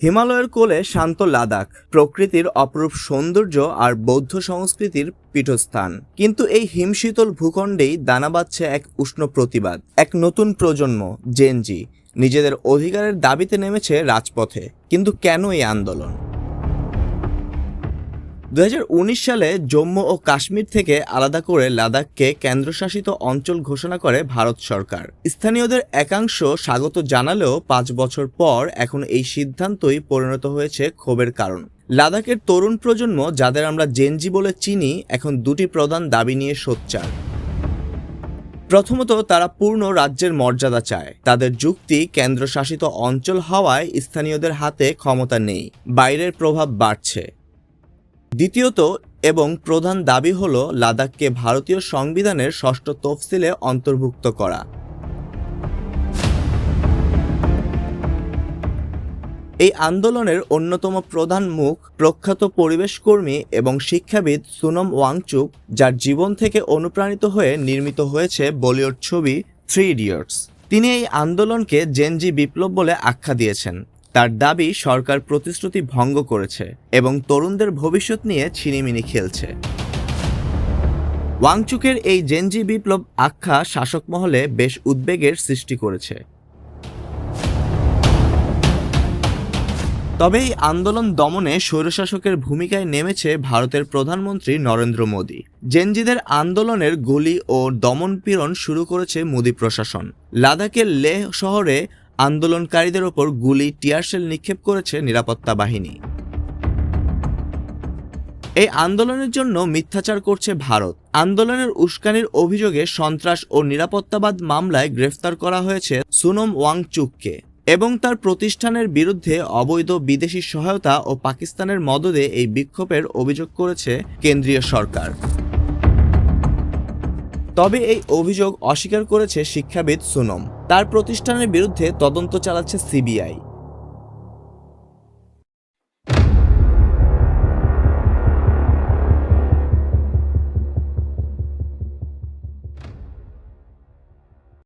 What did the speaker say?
হিমালয়ের কোলে শান্ত লাদাখ, প্রকৃতির অপরূপ সৌন্দর্য আর বৌদ্ধ সংস্কৃতির পীঠস্থান। কিন্তু এই হিমশীতল ভূখণ্ডেই দানা বাঁধছে এক উষ্ণ প্রতিবাদ। এক নতুন প্রজন্ম, জেনজি, নিজেদের অধিকারের দাবিতে নেমেছে রাজপথে। কিন্তু কেন এই আন্দোলন? 2019 সালে জম্মু ও কাশ্মীর থেকে আলাদা করে লাদাখকে কেন্দ্রশাসিত অঞ্চল ঘোষণা করে ভারত সরকার। স্থানীয়দের একাংশ স্বাগত জানালেও 5 বছর পর এখন এই সিদ্ধান্তই পরিণত হয়েছে ক্ষোভের কারণ। লাদাখের তরুণ প্রজন্ম, যাদের আমরা জেনজি বলে চিনি, এখন দুটি প্রধান দাবি নিয়ে সোচ্চার। প্রথমত, তারা পূর্ণ রাজ্যের মর্যাদা চায়। তাদের যুক্তি, কেন্দ্রশাসিত অঞ্চল হওয়ায় স্থানীয়দের হাতে ক্ষমতা নেই, বাইরের প্রভাব বাড়ছে। দ্বিতীয়ত এবং প্রধান দাবি হল লাদাখকে ভারতীয় সংবিধানের 6ষ্ঠ তফসিলে অন্তর্ভুক্ত করা। এই আন্দোলনের অন্যতম প্রধান মুখ প্রখ্যাত পরিবেশকর্মী এবং শিক্ষাবিদ সোনম ওয়াংচুক, যার জীবন থেকে অনুপ্রাণিত হয়ে নির্মিত হয়েছে বলিউড ছবি 3 ইডিয়টস। তিনি এই আন্দোলনকে জেনজি বিপ্লব বলে আখ্যা দিয়েছেন। তার দাবি, সরকার প্রতিশ্রুতি ভঙ্গ করেছে এবং তরুণদের ভবিষ্যৎ নিয়ে ছিনিমিনি খেলছে। ওয়াংচুকের এই জেনজি বিপ্লব আখ্যা শাসক মহলে বেশ উদ্বেগের সৃষ্টি করেছে। তবে এই আন্দোলন দমনে স্বৈরশাসকের ভূমিকায় নেমেছে ভারতের প্রধানমন্ত্রী নরেন্দ্র মোদী। জেনজিদের আন্দোলনের গুলি ও দমনপীড়ন শুরু করেছে মোদী প্রশাসন। লাদাখের লেহ শহরে আন্দোলনকারীদের ওপর গুলি, টিয়ারশেল নিক্ষেপ করেছে নিরাপত্তা বাহিনী। এই আন্দোলনের জন্য মিথ্যাচার করছে ভারত। আন্দোলনের উস্কানির অভিযোগে সন্ত্রাস ও নিরাপত্তাবাদ মামলায় গ্রেফতার করা হয়েছে সোনম ওয়াংচুককে এবং তার প্রতিষ্ঠানের বিরুদ্ধে অবৈধ বিদেশি সহায়তা ও পাকিস্তানের মদদে এই বিক্ষোভের অভিযোগ করেছে কেন্দ্রীয় সরকার। তবে এই অভিযোগ অস্বীকার করেছে শিক্ষাবিদ সোনম। তার প্রতিষ্ঠানের বিরুদ্ধে তদন্ত চালাচ্ছে সিবিআই।